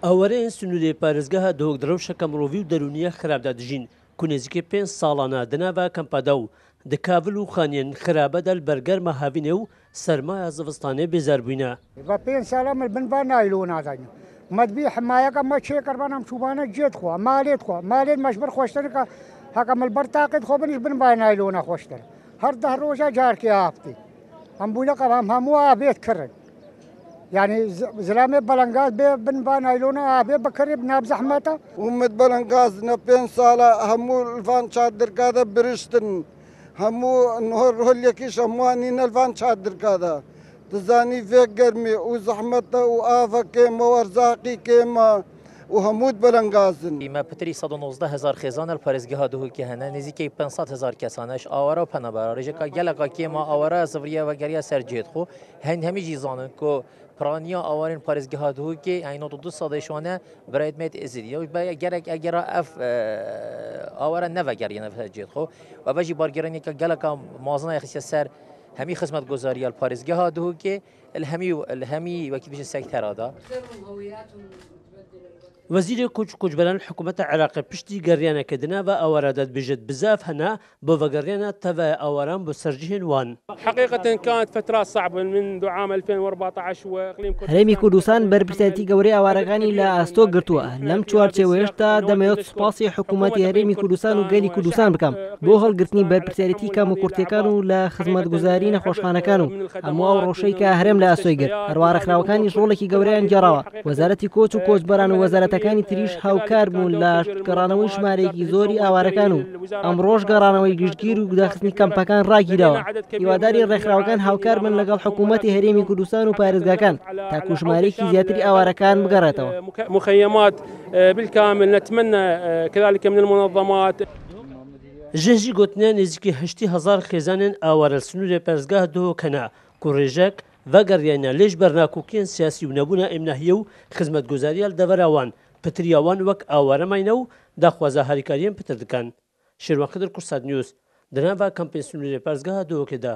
ئەوەرەیان سنوورێ پارێزگەها دۆکدرەوشەکە مرۆڤی و دەرونیە خراپدا دژین کو نێزیکەی 5 ساڵانە دناڤە کەمپەدا و دکاڤل و خانیان خراپەدا بەرگەرمە هاوینێ و سەرمایە زڤستانێ بێزار بووینە. بە 5 ساڵە من بنبا نایلۆ نازانین مەدبی حمایەکە مە چێکردبانم چوبانە جێت خۆ مالێت خۆ مالێت مەشبەر خۆشترکە هەکە ملبەر تاقت خۆ بنیش بنبا نایلۆ نەخۆشتر هەر 10 ڕۆژە جارکی هافتی ئەم بوونەکە هەموو ئابێت کردن يعني زلامي بلنغاز بي بنبان ايلونا ابي بكري بناب زحمته ومد بلنغاز نبين صاله همو الفان شادر كذا برشتن همو نهر هوليكيش هموانين الفان شادر كذا تزاني في قرمي وزحمته وآفة كيما وارزاقي كيما وهمود بلنغازن. ما بتري 190,000 خزانه الپارێزگەها دهوکی هەنە نزیکەی 500,000 کەسانش ئاوارە و پەنەبەرە ڕێژەکە گەلەکە کێما ئاوارە زڤریە وەگەریە سەرجێت خۆ هەمیژی زانن کۆ پرانیا ئاوارên پارێزگەها دهوکی ئەین 92 سادەیشوانە برایدمێت ئێزیدیە و گەرێک ئەگەرە ئەف ئاوارە نەڤەگەریە نەڤەجێت خۆ و بەژی بارگەرانێکە گەلەکە مازنای خسیە سەر هەمی خزمەت گۆزاریە الپارێزگەها دهوکی الهەمی وەکی بژین سەکتەرادا. وەزیرێ کوچ کوچبەران حکوومەتە عێراقی پشتی گەڕیانەکە دناڤە ئەوارە دەتبێژێت بزاف هەنا بۆ ڤەگەڕیانە تەڤە ئەواران بۆ سەرجهێن وان. حقيقة كانت فترات صعبة منذ عام 2014 وإقليم هەرێمی کوردستان بەرپرسایەتی گەورەی ئاوارەکانی لە ئاستۆ گرتووە لەم چوارچێوەیەشدا دەمەوێت سوپاسی حکوومەتی هەرێمی کوردستان و گەلی کوردستان بکەم بۆ هەڵگرتنی بەرپرسیارەتی کام و کورتەکان و لە خزمەتگوزاری نەخۆشخانەکان و هەموو ئەو ڕۆژەی کە هەرێم لە ئاسۆی گرت هەروە ڕێکخراوەکانی ڕۆڵێکی گەورەیان گێڕاوە وەزارەتی کۆچ و کۆچبەران و وەزارەتەکانی تریش هاوکار بوون لە گەڕانەوەی ژمارەیەکی زۆری ئاوارەکان و ئەمڕۆژ گەڕانەوەی گشتگیر و داخستنی کەمپەکان ڕاگیرەوە هیواداری ڕێکخراوەکان هاوکار من لەگەڵ حکوومەتی هەرێمی کوردستان و پارێزگاکان تاکو ژمارەیەکی زیاتری ئاوارەکان بگەڕێتەوە. مخيمات بالكامل نتمنى كذلك من المنظمات. ژێژی گوتنیان نزیکی 80,000 خێزانên ئاوارە سنوورێ پارێزگەها دهۆکەنە کو ڕێژەک ڤەگەڕیانە لێژ بەرناکۆکیان سیاسی و نەبوونە ئێمناهیە و خزمەتگوزاریە دەڤەراوان پتریاوان وەک ئاوارەماینە و داخوازە هاریکاریان پتر دکەن. شێروان خدر قورسات نیوز دناڤە کەمپێن سنوورێ پارێزگەها دهۆکێدا.